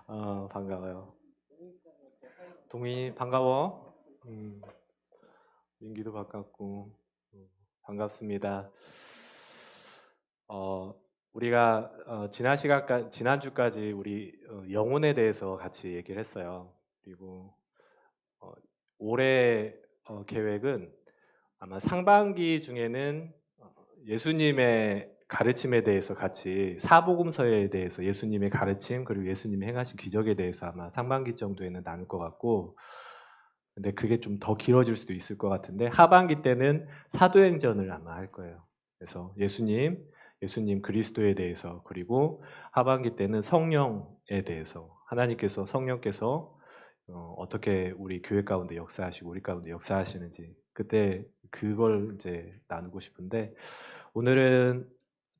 반가워요. 동희 반가워. 민기도 반갑고 반갑습니다. 어, 우리가 지난주까지 우리 영혼에 대해서 같이 얘기를 했어요. 그리고 어, 올해 계획은 아마 상반기 중에는 예수님의 가르침에 대해서 같이 사복음서에 대해서 예수님의 가르침 그리고 예수님이 행하신 기적에 대해서 아마 상반기 정도에는 나눌 것 같고, 근데 그게 좀 더 길어질 수도 있을 것 같은데 하반기 때는 사도행전을 아마 할 거예요. 그래서 예수님 그리스도에 대해서, 그리고 하반기 때는 성령에 대해서, 하나님께서 성령께서 어떻게 우리 교회 가운데 역사하시고 우리 가운데 역사하시는지 그때 그걸 이제 나누고 싶은데, 오늘은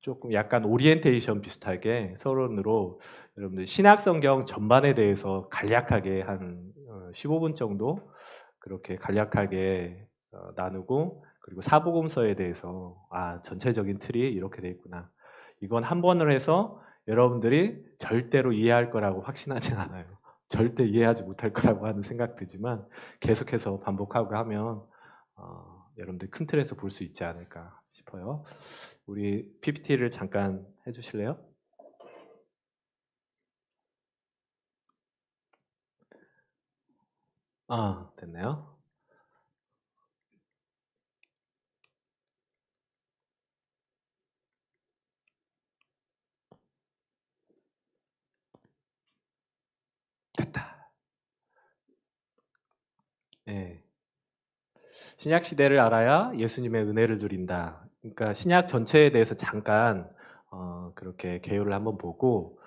조금 약간 오리엔테이션 비슷하게 서론으로 여러분들 신약 성경 전반에 대해서 간략하게 한 15분 정도 그렇게 간략하게 나누고, 그리고 사복음서에 대해서 전체적인 틀이 이렇게 돼 있구나. 이건 한 번을 해서 여러분들이 절대로 이해할 거라고 확신하진 않아요. 절대 이해하지 못할 거라고 하는 생각 들지만 계속해서 반복하고 하면 여러분들 큰 틀에서 볼 수 있지 않을까 싶어요. 우리 PPT를 잠깐 해주실래요? 됐네요. 됐다. 네. 신약 시대를 알아야 예수님의 은혜를 누린다. 그러니까 신약 전체에 대해서 잠깐 그렇게 개요를 한번 보고,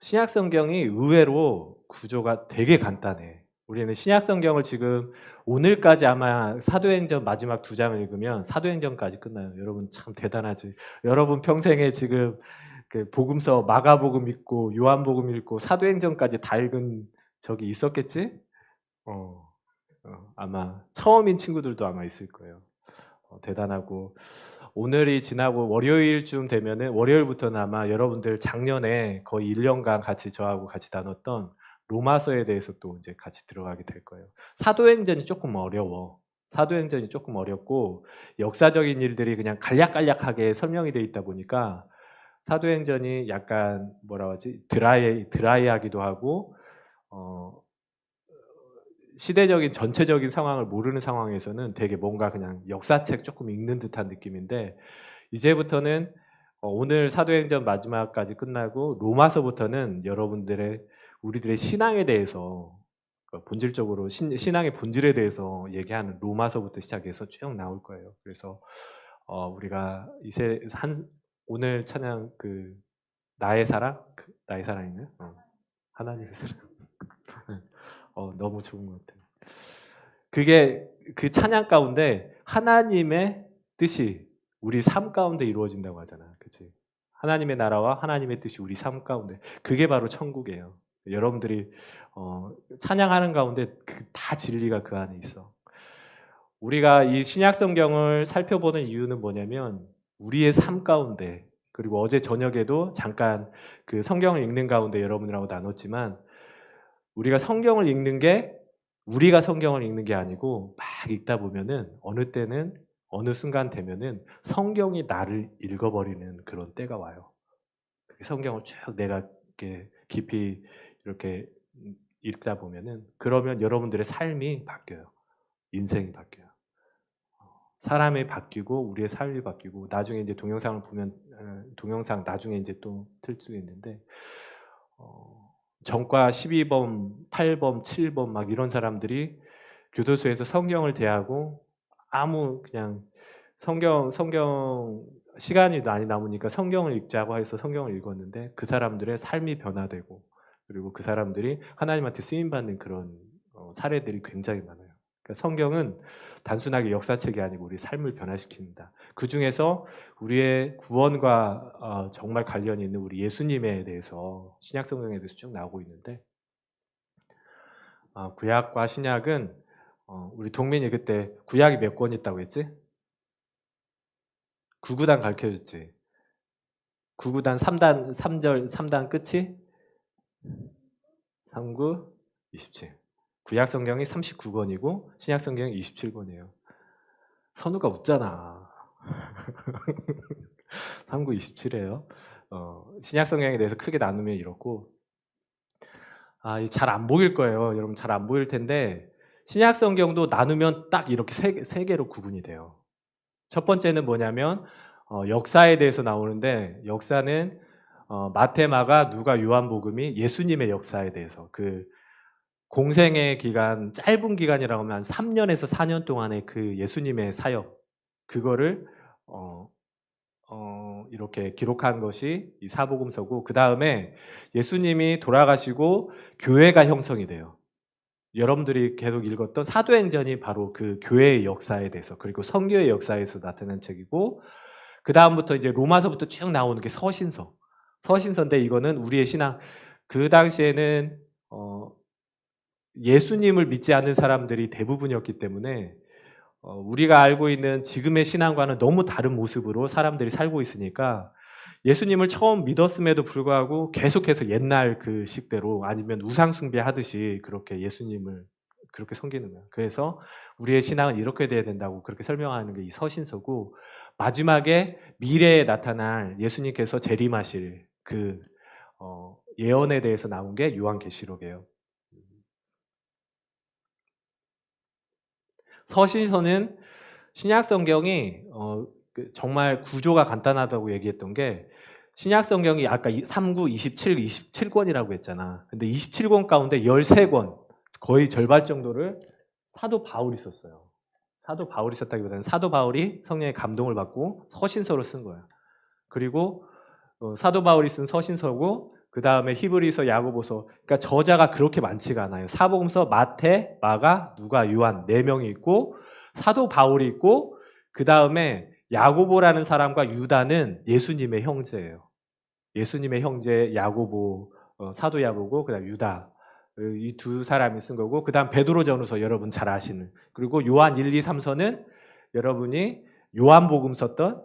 신약 성경이 의외로 구조가 되게 간단해. 우리는 신약 성경을 지금 오늘까지 아마 사도행전 마지막 2장 읽으면 사도행전까지 끝나요. 여러분 참 대단하지. 여러분 평생에 지금 그 복음서 마가복음 읽고 요한복음 읽고 사도행전까지 다 읽은 적이 있었겠지? 어, 아마 처음인 친구들도 아마 있을 거예요. 대단하고, 오늘이 지나고 월요일쯤 되면은, 월요일부터는 아마 여러분들 작년에 거의 1년간 같이 저하고 같이 나눴던 로마서에 대해서 또 이제 같이 들어가게 될 거예요. 사도행전이 조금 어려워. 사도행전이 조금 어렵고 역사적인 일들이 그냥 간략간략하게 설명이 돼 있다 보니까 사도행전이 약간 뭐라 하지, 드라이하기도 하고, 어, 시대적인 전체적인 상황을 모르는 상황에서는 되게 뭔가 그냥 역사책 조금 읽는 듯한 느낌인데, 이제부터는 오늘 사도행전 마지막까지 끝나고 로마서부터는 여러분들의 우리들의 신앙에 대해서 본질적으로 신앙의 본질에 대해서 얘기하는 로마서부터 시작해서 쭉 나올 거예요. 그래서 우리가 이제 오늘 찬양 그 나의 사랑, 나의 사랑이네. 하나님의 사랑. 너무 좋은 것 같아요. 그게 그 찬양 가운데 하나님의 뜻이 우리 삶 가운데 이루어진다고 하잖아. 그치? 하나님의 나라와 하나님의 뜻이 우리 삶 가운데. 그게 바로 천국이에요. 여러분들이 찬양하는 가운데 다 진리가 그 안에 있어. 우리가 이 신약 성경을 살펴보는 이유는 뭐냐면 우리의 삶 가운데, 그리고 어제 저녁에도 잠깐 그 성경을 읽는 가운데 여러분들하고 나눴지만, 우리가 성경을 읽는 게 우리가 성경을 읽는 게 아니고 막 읽다 보면은 어느 때는 어느 순간 되면은 성경이 나를 읽어버리는 그런 때가 와요. 성경을 쭉 내가 이렇게 깊이 이렇게 읽다 보면은, 그러면 여러분들의 삶이 바뀌어요. 인생이 바뀌어요. 사람이 바뀌고 우리의 삶이 바뀌고, 나중에 이제 동영상을 보면 동영상 나중에 이제 또 틀 수 있는데, 전과 12범, 8범, 7범 막 이런 사람들이 교도소에서 성경을 대하고 아무 그냥 성경 시간이 많이 남으니까 성경을 읽자고 해서 성경을 읽었는데 그 사람들의 삶이 변화되고, 그리고 그 사람들이 하나님한테 쓰임 받는 그런 사례들이 굉장히 많아요. 그러니까 성경은 단순하게 역사책이 아니고 우리 삶을 변화시킵니다. 그 중에서 우리의 구원과 정말 관련이 있는 우리 예수님에 대해서 신약 성경에 대해서 쭉 나오고 있는데, 구약과 신약은 우리 동민이 그때 구약이 몇 권 있다고 했지? 구구단 가르쳐줬지. 구구단 3단 3절 3단 끝이 3구 27. 구약 성경이 39권이고 신약 성경이 27권이에요. 선우가 웃잖아. 3구 27이에요. 신약 성경에 대해서 크게 나누면 이렇고, 잘 안 보일 거예요. 여러분 잘 안 보일 텐데 신약 성경도 나누면 딱 이렇게 세 개로 구분이 돼요. 첫 번째는 뭐냐면 역사에 대해서 나오는데, 역사는 마태, 마가, 누가, 요한복음이 예수님의 역사에 대해서, 그 공생의 기간, 짧은 기간이라고 하면 한 3년에서 4년 동안의 그 예수님의 사역, 그거를 이렇게 기록한 것이 이 사복음서고, 그 다음에 예수님이 돌아가시고 교회가 형성이 돼요. 여러분들이 계속 읽었던 사도행전이 바로 그 교회의 역사에 대해서, 그리고 선교의 역사에서 나타난 책이고, 그 다음부터 이제 로마서부터 쭉 나오는 게 서신서인데, 이거는 우리의 신앙, 그 당시에는 예수님을 믿지 않는 사람들이 대부분이었기 때문에 우리가 알고 있는 지금의 신앙과는 너무 다른 모습으로 사람들이 살고 있으니까, 예수님을 처음 믿었음에도 불구하고 계속해서 옛날 그 식대로, 아니면 우상숭배 하듯이 그렇게 예수님을 그렇게 섬기는 거예요. 그래서 우리의 신앙은 이렇게 돼야 된다고 그렇게 설명하는 게 이 서신서고, 마지막에 미래에 나타날 예수님께서 재림하실 그 예언에 대해서 나온 게 요한계시록이에요. 서신서는 신약 성경이 정말 구조가 간단하다고 얘기했던 게, 신약 성경이 아까 3구 27권이라고 했잖아. 근데 27권 가운데 13권, 거의 절반 정도를 사도 바울이 썼어요. 사도 바울이 썼다기보다는 사도 바울이 성령의 감동을 받고 서신서로 쓴 거야. 그리고 사도 바울이 쓴 서신서고, 그 다음에 히브리서, 야고보서, 그러니까 저자가 그렇게 많지가 않아요. 사복음서 마태, 마가, 누가, 요한 4명이 있고, 사도 바울이 있고, 그 다음에 야고보라는 사람과 유다는 예수님의 형제예요. 예수님의 형제 야고보, 사도 야고보, 그다음 유다, 이 두 사람이 쓴 거고, 그다음 베드로전후서 여러분 잘 아시는, 그리고 요한 1, 2, 3서는 여러분이 요한복음 썼던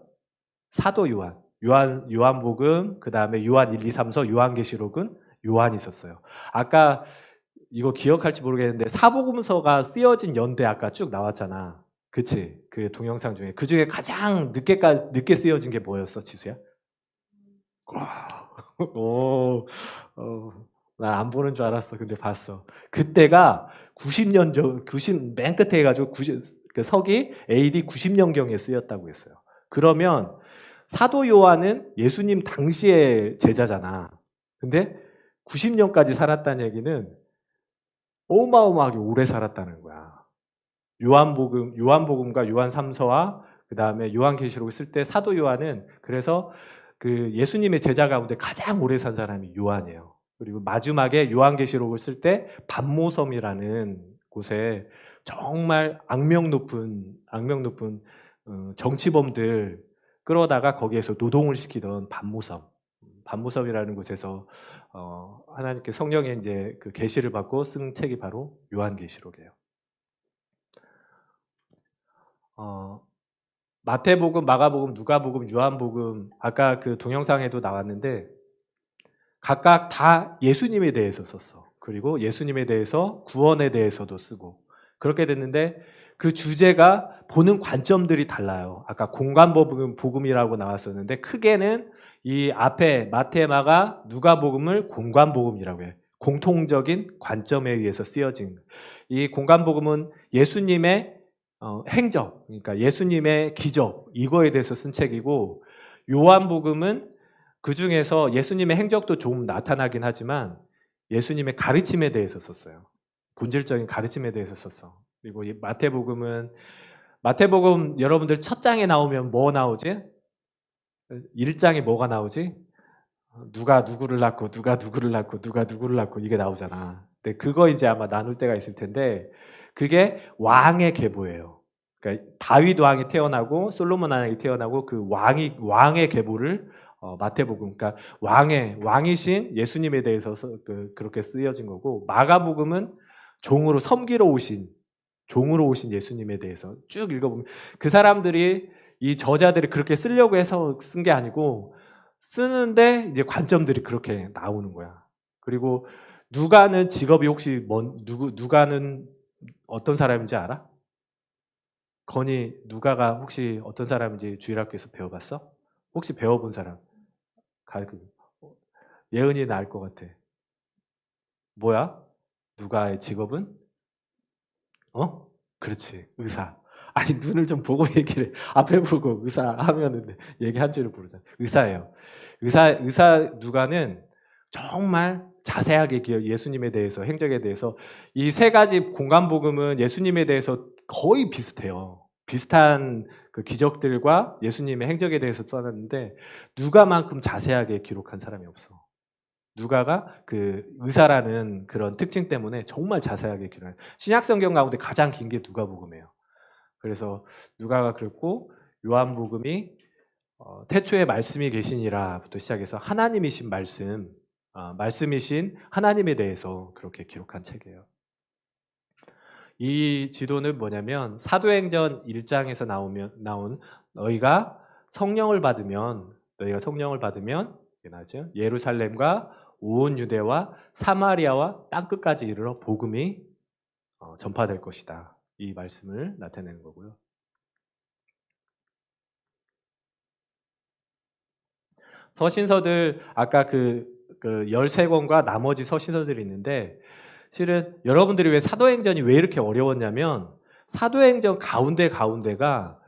사도 요한복음, 그다음에 요한 1, 2, 3서, 요한계시록은 요한이 썼어요. 아까 이거 기억할지 모르겠는데 사복음서가 쓰여진 연대 아까 쭉 나왔잖아. 그치? 그 동영상 중에 그 중에 가장 늦게 쓰여진 게 뭐였어, 지수야? 오, 난 안 보는 줄 알았어. 근데 봤어. 그때가 90년 전, 맨 끝에 해가지고 그 서기 AD 90년경에 쓰였다고 했어요. 그러면 사도 요한은 예수님 당시의 제자잖아. 근데 90년까지 살았다는 얘기는 어마어마하게 오래 살았다는 거야. 요한복음과 요한 3서와 그 다음에 요한계시록을 쓸 때 사도 요한은, 그래서 그 예수님의 제자 가운데 가장 오래 산 사람이 요한이에요. 그리고 마지막에 요한계시록을 쓸 때 반모섬이라는 곳에 정말 악명 높은 정치범들 끌어다가 거기에서 노동을 시키던 반모섬이라는 곳에서 하나님께 성령의 이제 그 계시를 받고 쓴 책이 바로 요한계시록이에요. 마태복음, 마가복음, 누가복음, 요한복음, 아까 그 동영상에도 나왔는데 각각 다 예수님에 대해서 썼어. 그리고 예수님에 대해서, 구원에 대해서도 쓰고 그렇게 됐는데, 그 주제가 보는 관점들이 달라요. 아까 공관복음이라고 나왔었는데, 크게는 이 앞에 마태, 마가, 누가복음을 공관복음이라고 해요. 공통적인 관점에 의해서 쓰여진, 이 공관복음은 예수님의 행적, 그러니까 예수님의 기적, 이거에 대해서 쓴 책이고, 요한복음은 그 중에서 예수님의 행적도 좀 나타나긴 하지만 예수님의 가르침에 대해서 썼어요. 본질적인 가르침에 대해서 썼어. 그리고 이 마태복음 여러분들 첫 장에 나오면 뭐 나오지? 1장에 뭐가 나오지? 누가 누구를 낳고 누가 누구를 낳고 누가 누구를 낳고 이게 나오잖아. 근데 그거 이제 아마 나눌 때가 있을 텐데, 그게 왕의 계보예요. 그러니까 다윗 왕이 태어나고 솔로몬 왕이 태어나고 그 왕의 계보를 마태복음, 그러니까 왕이신 예수님에 대해서 그렇게 쓰여진 거고, 마가복음은 종으로 섬기러 오신 예수님에 대해서 쭉 읽어보면, 그 사람들이, 이 저자들이 그렇게 쓰려고 해서 쓴 게 아니고 쓰는데 이제 관점들이 그렇게 나오는 거야. 그리고 누가는 직업이 혹시 누가는 어떤 사람인지 알아? 건이 누가가 혹시 어떤 사람인지 주일학교에서 배워봤어? 혹시 배워본 사람? 가르쳐. 예은이는 알 것 같아. 뭐야? 누가의 직업은? 어? 그렇지. 의사. 아니 눈을 좀 보고 얘기를 앞에 보고 의사 하면은 얘기한 줄을 모르잖아. 의사예요. 의사 누가는 정말 자세하게 예수님에 대해서 행적에 대해서 이 세 가지 공간복음은 예수님에 대해서 거의 비슷해요. 비슷한 그 기적들과 예수님의 행적에 대해서 써놨는데 누가만큼 자세하게 기록한 사람이 없어. 누가가 그 의사라는 그런 특징 때문에 정말 자세하게 기록해요. 신약성경 가운데 가장 긴 게 누가복음이에요. 그래서 누가가 그랬고 요한복음이 태초에 말씀이 계시니라부터 시작해서 하나님이신 말씀, 말씀이신 하나님에 대해서 그렇게 기록한 책이에요. 이 지도는 뭐냐면 사도행전 1장에서 나온 너희가 성령을 받으면 나죠. 예루살렘과 온 유대와 사마리아와 땅 끝까지 이르러 복음이 전파될 것이다. 이 말씀을 나타내는 거고요. 서신서들 아까 그 13권과 나머지 서신서들이 있는데 실은 여러분들이 왜 사도행전이 왜 이렇게 어려웠냐면 사도행전 가운데가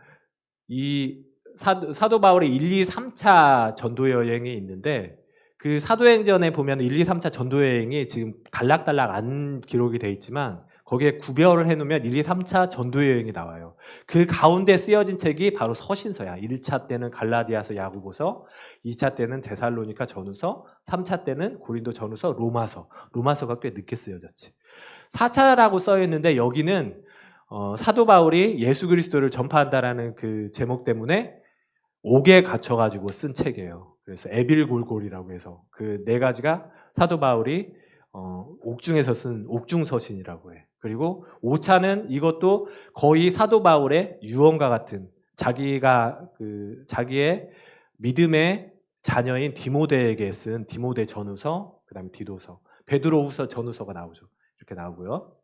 이 사도 바울의 1, 2, 3차 전도 여행이 있는데 그 사도행전에 보면 1, 2, 3차 전도 여행이 지금 단락단락 안 기록이 돼 있지만 거기에 구별을 해놓으면 1, 2, 3차 전도 여행이 나와요. 그 가운데 쓰여진 책이 바로 서신서야. 1차 때는 갈라디아서, 야고보서, 2차 때는 데살로니가 전후서, 3차 때는 고린도 전후서, 로마서. 로마서가 꽤 늦게 쓰여졌지. 4차라고 써 있는데 여기는 사도 바울이 예수 그리스도를 전파한다라는 그 제목 때문에 옥에 갇혀가지고 쓴 책이에요. 그래서 에빌골골이라고 해서 그 네 가지가 사도 바울이 옥중에서 쓴 옥중서신이라고 해. 그리고 5차는 이것도 거의 사도 바울의 유언과 같은 자기의 믿음의 자녀인 디모데에게 쓴 디모데 전후서, 그다음에 디도서, 베드로후서 전후서가 나오죠. 이렇게 나오고요.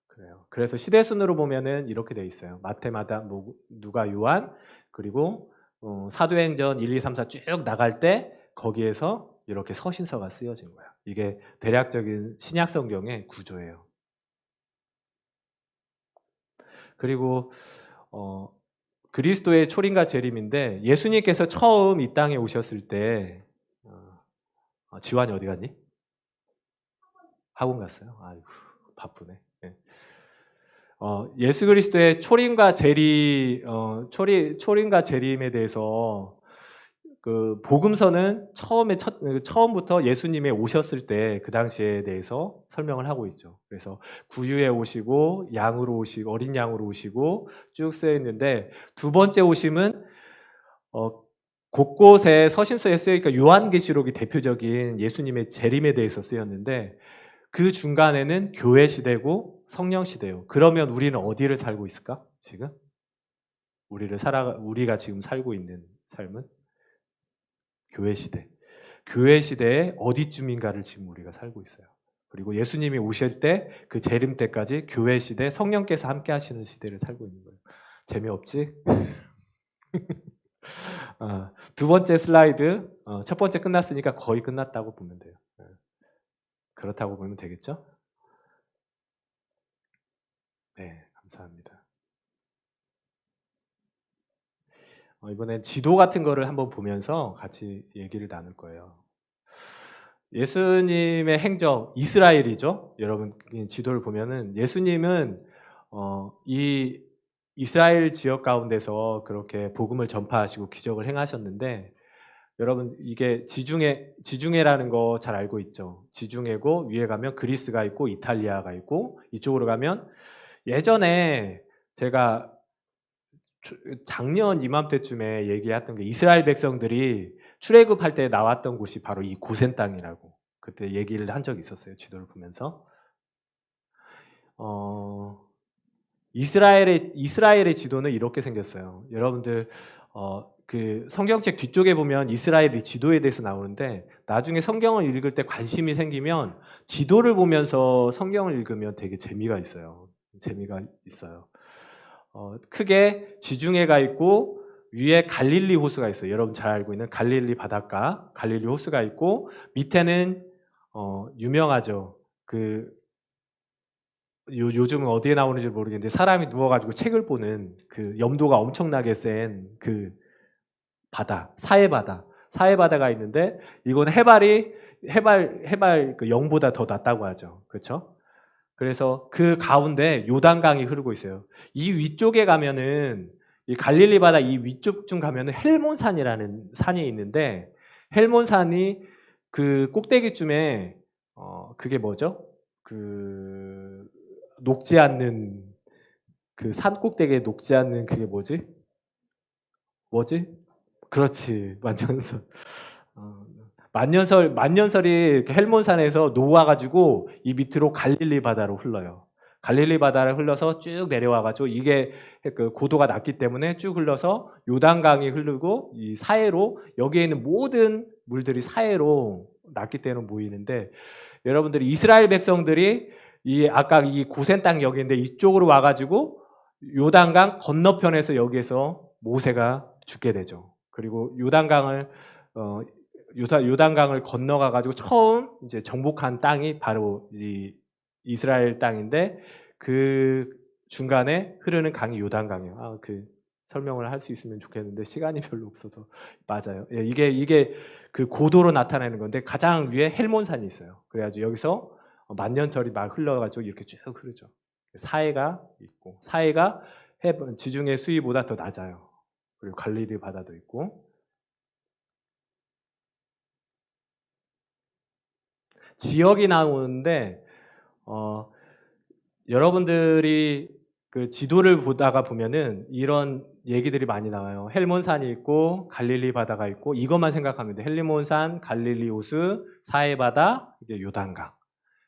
그래요. 그래서 시대 순으로 보면은 이렇게 돼 있어요. 마태, 마다, 누가, 요한, 그리고 사도행전 1, 2, 3, 4 쭉 나갈 때 거기에서 이렇게 서신서가 쓰여진 거야. 이게 대략적인 신약 성경의 구조예요. 그리고 그리스도의 초림과 재림인데 예수님께서 처음 이 땅에 오셨을 때 지환이 어디 갔니? 학원 갔어요. 아이고 바쁘네. 네. 예수 그리스도의 초림과 재림에 대해서 그 복음서는 처음부터 예수님의 오셨을 때 그 당시에 대해서 설명을 하고 있죠. 그래서 구유에 오시고 양으로 오시고 어린 양으로 오시고 쭉 쓰여 있는데 두 번째 오심은 곳곳에 서신서에 쓰여 있으니까 요한계시록이 대표적인 예수님의 재림에 대해서 쓰였는데 그 중간에는 교회 시대고 성령 시대예요. 그러면 우리는 어디를 살고 있을까? 지금 우리가 지금 살고 있는 삶은 교회 시대. 교회 시대의 어디쯤인가를 지금 우리가 살고 있어요. 그리고 예수님이 오실 때 그 재림 때까지 교회 시대 성령께서 함께 하시는 시대를 살고 있는 거예요. 재미없지? 두 번째 슬라이드. 첫 번째 끝났으니까 거의 끝났다고 보면 돼요. 그렇다고 보면 되겠죠? 네, 감사합니다. 이번엔 지도 같은 거를 한번 보면서 같이 얘기를 나눌 거예요. 예수님의 행적, 이스라엘이죠. 여러분 지도를 보면은 예수님은 이 이스라엘 지역 가운데서 그렇게 복음을 전파하시고 기적을 행하셨는데 여러분 이게 지중해라는 거 잘 알고 있죠. 지중해고 위에 가면 그리스가 있고 이탈리아가 있고 이쪽으로 가면 예전에 제가 작년 이맘때쯤에 얘기했던 게 이스라엘 백성들이 출애굽할 때 나왔던 곳이 바로 이 고센 땅이라고 그때 얘기를 한 적이 있었어요. 지도를 보면서 이스라엘의 지도는 이렇게 생겼어요. 여러분들 그 성경책 뒤쪽에 보면 이스라엘의 지도에 대해서 나오는데 나중에 성경을 읽을 때 관심이 생기면 지도를 보면서 성경을 읽으면 되게 재미가 있어요. 재미가 있어요. 크게 지중해가 있고 위에 갈릴리 호수가 있어요. 여러분 잘 알고 있는 갈릴리 바닷가, 갈릴리 호수가 있고 밑에는 유명하죠. 그 요즘은 어디에 나오는지 모르겠는데 사람이 누워가지고 책을 보는 그 염도가 엄청나게 센 그 바다, 사해바다가 있는데 이건 해발 그 0보다 더 낮다고 하죠. 그렇죠? 그래서 그 가운데 요단강이 흐르고 있어요. 이 위쪽에 가면은 이 갈릴리 바다 이 위쪽쯤 가면은 헬몬산이라는 산이 있는데 헬몬산이 그 꼭대기쯤에 그게 뭐죠? 그 녹지 않는 그 산 꼭대기에 녹지 않는 그게 뭐지? 뭐지? 그렇지. 만년설. 만년설이 이렇게 헬몬산에서 녹아가지고 이 밑으로 갈릴리 바다로 흘러요. 갈릴리 바다를 흘러서 쭉 내려와가지고 이게 그 고도가 낮기 때문에 쭉 흘러서 요단강이 흐르고 이 사해로 여기에 있는 모든 물들이 사해로 낮기 때문에 모이는데 여러분들이 이스라엘 백성들이 이 아까 이 고센 땅 여기인데 이쪽으로 와가지고 요단강 건너편에서 여기에서 모세가 죽게 되죠. 그리고 요단강을 건너가 가지고 처음 이제 정복한 땅이 바로 이 이스라엘 땅인데 그 중간에 흐르는 강이 요단강이에요. 그 설명을 할 수 있으면 좋겠는데 시간이 별로 없어서 맞아요. 예, 이게 그 고도로 나타내는 건데 가장 위에 헬몬산이 있어요. 그래가지고 여기서 만년설이 막 흘러가지고 이렇게 쭉 흐르죠. 사해가 있고 사해가 지중해 수위보다 더 낮아요. 그리고 갈릴리 바다도 있고 지역이 나오는데 여러분들이 그 지도를 보다가 보면은 이런 얘기들이 많이 나와요. 헬몬산이 있고 갈릴리 바다가 있고 이것만 생각하면 돼. 헬몬산, 갈릴리 호수, 사해 바다, 이게 요단강.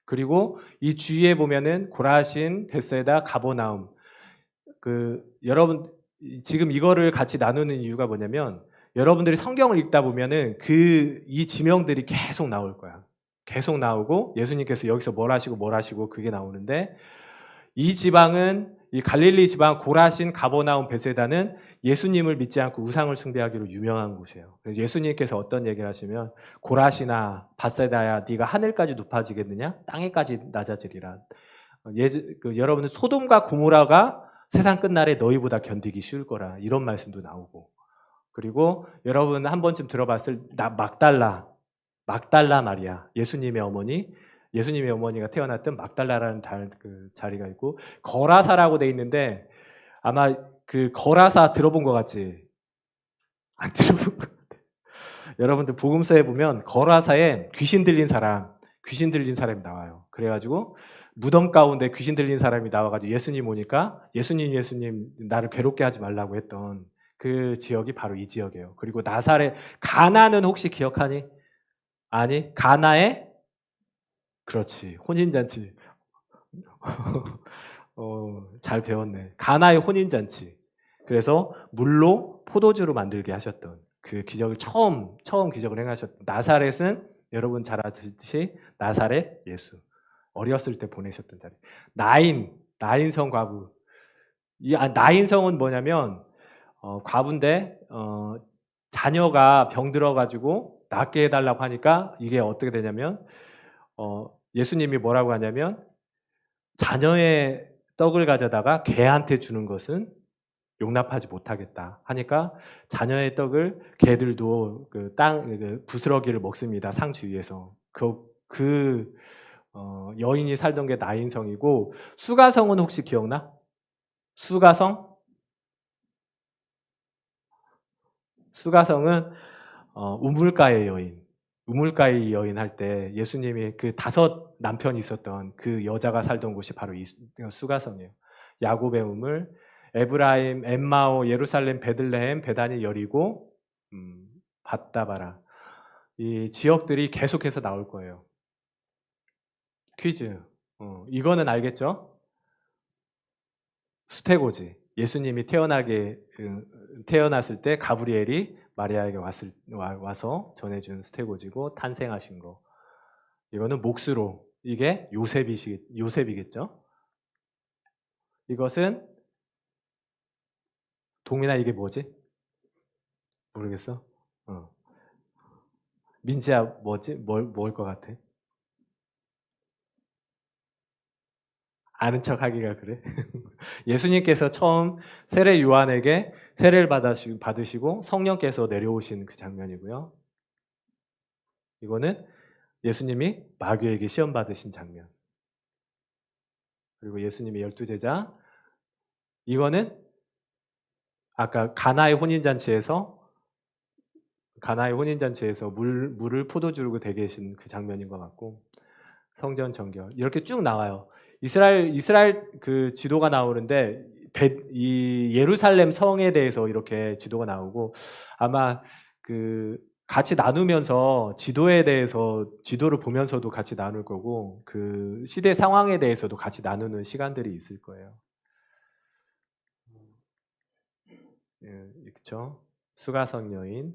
그리고 이 주위에 보면은 고라신, 베세다, 가보나움. 그 여러분 지금 이거를 같이 나누는 이유가 뭐냐면 여러분들이 성경을 읽다 보면은 이 지명들이 계속 나올 거야. 계속 나오고 예수님께서 여기서 뭘 하시고 그게 나오는데 이 지방은 이 갈릴리 지방 고라신, 가버나움, 베세다는 예수님을 믿지 않고 우상을 숭배하기로 유명한 곳이에요. 그래서 예수님께서 어떤 얘기를 하시면 고라시나 바세다야 네가 하늘까지 높아지겠느냐 땅에까지 낮아지리라. 여러분들 소돔과 고모라가 세상 끝날에 너희보다 견디기 쉬울 거라 이런 말씀도 나오고 그리고 여러분 한 번쯤 들어봤을 막달라 마리아 예수님의 어머니가 태어났던 막달라라는 그 자리가 있고 거라사라고 돼 있는데 아마 그 거라사 들어본 것 같지? 안 들어본 것 같아. 여러분들 복음서에 보면 거라사에 귀신 들린 사람이 나와요. 그래가지고 무덤 가운데 귀신 들린 사람이 나와가지고 예수님 오니까 예수님 나를 괴롭게 하지 말라고 했던 그 지역이 바로 이 지역이에요. 그리고 나사렛 가나는 혹시 기억하니? 아니 가나에 그렇지 혼인잔치. 잘 배웠네. 가나의 혼인잔치. 그래서 물로 포도주로 만들게 하셨던 그 기적을 처음 기적을 행하셨던 나사렛은 여러분 잘 아시듯이 나사렛 예수. 어렸을 때 보내셨던 자리. 나인성 과부. 나인성은 뭐냐면 과부인데 자녀가 병들어 가지고 낫게 해달라고 하니까 이게 어떻게 되냐면 예수님이 뭐라고 하냐면 자녀의 떡을 가져다가 개한테 주는 것은 용납하지 못하겠다 하니까 자녀의 떡을 개들도 그 부스러기를 먹습니다. 상 주위에서 여인이 살던 게 나인성이고 수가성은 혹시 기억나? 수가성은 우물가의 여인 할 때 예수님이 그 5 남편이 있었던 그 여자가 살던 곳이 바로 이 수가성이에요. 야곱의 우물, 에브라임, 엠마오, 예루살렘, 베들레헴, 베다니, 여리고, 밧다바라. 이 지역들이 계속해서 나올 거예요. 퀴즈. 이거는 알겠죠? 수태고지. 예수님이 태어났을 때 가브리엘이 마리아에게 와서 전해준 스테고지고 탄생하신 거. 이거는 몫으로 이게 요셉이겠죠. 이것은 동민아 이게 뭐지? 모르겠어. 민지야 뭐지? 뭘 것 같아? 아는 척하기가 그래. 예수님께서 처음 세례 요한에게 세례를 받으시고 성령께서 내려오신 그 장면이고요. 이거는 예수님이 마귀에게 시험 받으신 장면. 그리고 예수님의 12제자. 이거는 아까 가나의 혼인잔치에서 물을 포도주로 되게 계신 그 장면인 것 같고, 성전 정결 이렇게 쭉 나와요. 이스라엘 그 지도가 나오는데 이 예루살렘 성에 대해서 이렇게 지도가 나오고, 아마 그 같이 나누면서 지도를 보면서도 같이 나눌 거고, 그 시대 상황에 대해서도 같이 나누는 시간들이 있을 거예요. 그렇죠? 수가성 여인,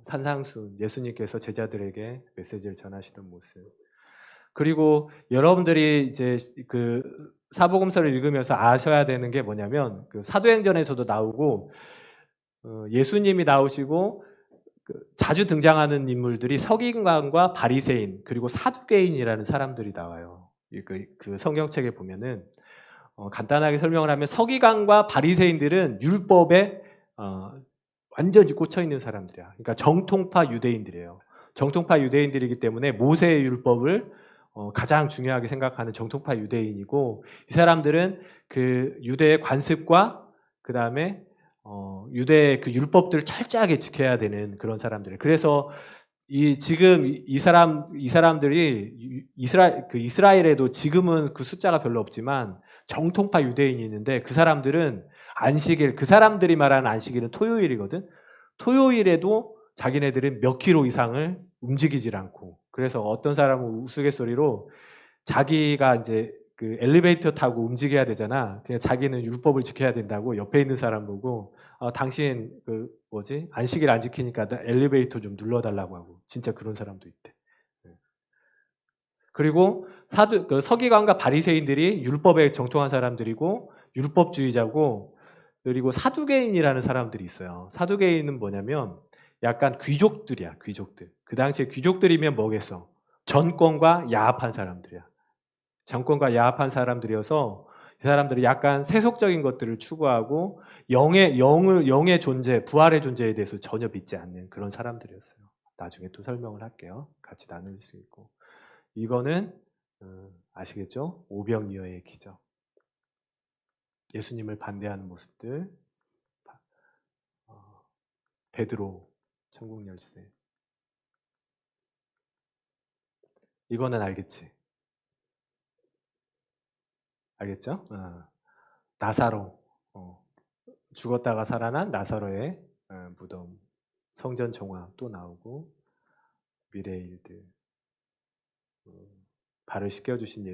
산상순, 예수님께서 제자들에게 메시지를 전하시던 모습. 그리고 여러분들이 이제 그 사복음서를 읽으면서 아셔야 되는 게 뭐냐면, 그 사도행전에서도 나오고 예수님이 나오시고 자주 등장하는 인물들이 서기관과 바리새인 그리고 사두개인이라는 사람들이 나와요. 그 성경책에 보면은 간단하게 설명을 하면 서기관과 바리새인들은 율법에 완전히 꽂혀 있는 사람들이야. 그러니까 정통파 유대인들이에요. 정통파 유대인들이기 때문에 모세의 율법을 가장 중요하게 생각하는 정통파 유대인이고, 이 사람들은 그 유대의 관습과 그 다음에 유대의 그 율법들을 철저하게 지켜야 되는 그런 사람들. 그래서 지금 이 사람들이 이스라엘에도 지금은 그 숫자가 별로 없지만 정통파 유대인이 있는데, 그 사람들은 안식일, 그 사람들이 말하는 안식일은 토요일이거든. 토요일에도 자기네들은 몇 킬로 이상을 움직이질 않고, 그래서 어떤 사람은 우스갯소리로 자기가 이제 그 엘리베이터 타고 움직여야 되잖아. 그냥 자기는 율법을 지켜야 된다고 옆에 있는 사람 보고 당신 그 뭐지? 안식일 안 지키니까 엘리베이터 좀 눌러달라고 하고, 진짜 그런 사람도 있대. 그리고 서기관과 바리새인들이 율법에 정통한 사람들이고 율법주의자고, 그리고 사두개인이라는 사람들이 있어요. 사두개인은 뭐냐면 약간 귀족들이야, 귀족들. 그 당시에 귀족들이면 뭐겠어? 전권과 야합한 사람들이야. 정권과 야합한 사람들이어서 이 사람들이 약간 세속적인 것들을 추구하고 영의 존재, 부활의 존재에 대해서 전혀 믿지 않는 그런 사람들이었어요. 나중에 또 설명을 할게요. 같이 나눌 수 있고. 이거는 아시겠죠? 오병이어의 기적. 예수님을 반대하는 모습들. 베드로 천국 열쇠. 이거는 알겠지? 알겠죠? 나사로. 죽었다가 살아난 나사로의 무덤. 성전 정화 또 나오고, 미래의 일들. 발을 씻겨주신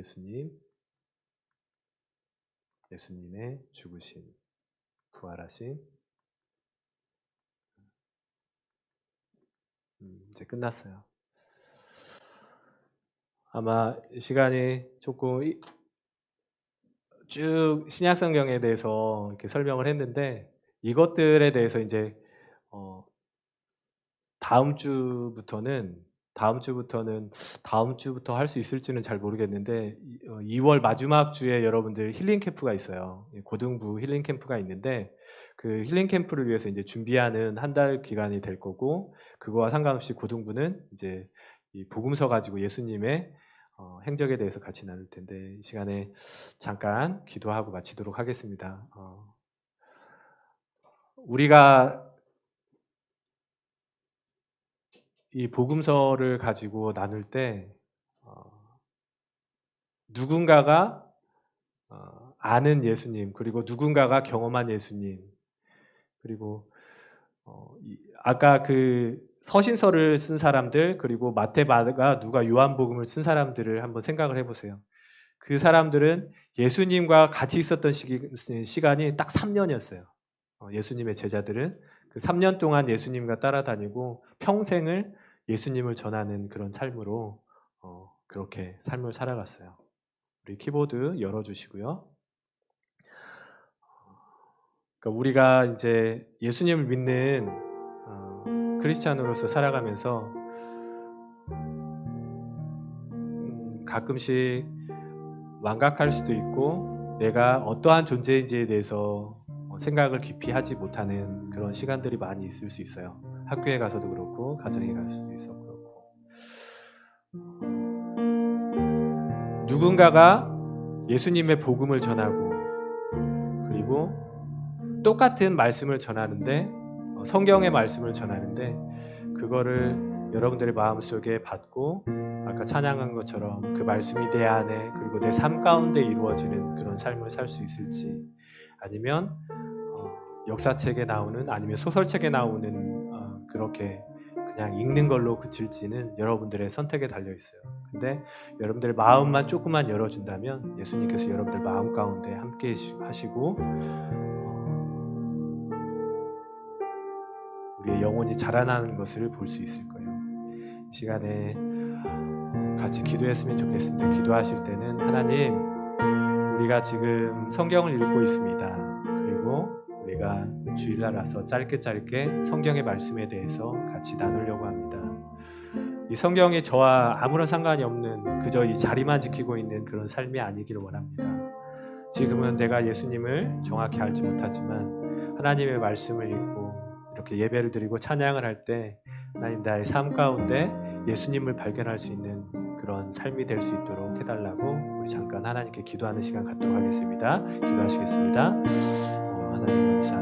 예수님의 죽으신, 부활하신. 이제 끝났어요. 아마 시간이 조금 쭉 신약성경에 대해서 이렇게 설명을 했는데, 이것들에 대해서 이제 다음 주부터 할 수 있을지는 잘 모르겠는데, 2월 마지막 주에 여러분들 힐링 캠프가 있어요. 고등부 힐링 캠프가 있는데, 그 힐링 캠프를 위해서 이제 준비하는 한 달 기간이 될 거고, 그거와 상관없이 고등부는 이제 이 복음서 가지고 예수님의 행적에 대해서 같이 나눌 텐데, 이 시간에 잠깐 기도하고 마치도록 하겠습니다. 우리가 이 복음서를 가지고 나눌 때 누군가가 아는 예수님, 그리고 누군가가 경험한 예수님, 그리고 아까 그 서신서를 쓴 사람들, 그리고 마태, 마가, 누가 요한복음을 쓴 사람들을 한번 생각을 해보세요. 그 사람들은 예수님과 같이 있었던 시간이 딱 3년이었어요. 예수님의 제자들은 그 3년 동안 예수님과 따라다니고 평생을 예수님을 전하는 그런 삶으로 그렇게 삶을 살아갔어요. 우리 키보드 열어주시고요. 그러니까 우리가 이제 예수님을 믿는 크리스찬으로서 살아가면서 가끔씩 망각할 수도 있고 내가 어떠한 존재인지에 대해서 생각을 깊이 하지 못하는 그런 시간들이 많이 있을 수 있어요. 학교에 가서도 그렇고 가정에 갈 수도 있었고 그렇고 누군가가 예수님의 복음을 전하고 그리고 똑같은 말씀을 전하는데 성경의 말씀을 전하는데 그거를 여러분들의 마음속에 받고 아까 찬양한 것처럼 그 말씀이 내 안에 그리고 내 삶 가운데 이루어지는 그런 삶을 살 수 있을지 아니면 역사책에 나오는 아니면 소설책에 나오는 그렇게 그냥 읽는 걸로 그칠지는 여러분들의 선택에 달려 있어요. 근데 여러분들의 마음만 조금만 열어준다면 예수님께서 여러분들 마음 가운데 함께 하시고 우리의 영혼이 자라나는 것을 볼 수 있을 거예요. 이 시간에 같이 기도했으면 좋겠습니다. 기도하실 때는 하나님, 우리가 지금 성경을 읽고 있습니다. 그리고 우리가 주일날 와서 짧게 성경의 말씀에 대해서 같이 나누려고 합니다. 이 성경이 저와 아무런 상관이 없는 그저 이 자리만 지키고 있는 그런 삶이 아니기를 원합니다. 지금은 내가 예수님을 정확히 알지 못하지만 하나님의 말씀을 읽고 이렇게 예배를 드리고 찬양을 할 때 하나님 나의 삶 가운데 예수님을 발견할 수 있는 그런 삶이 될 수 있도록 해달라고 우리 잠깐 하나님께 기도하는 시간 갖도록 하겠습니다. 기도하시겠습니다. 하나님 감사합니다.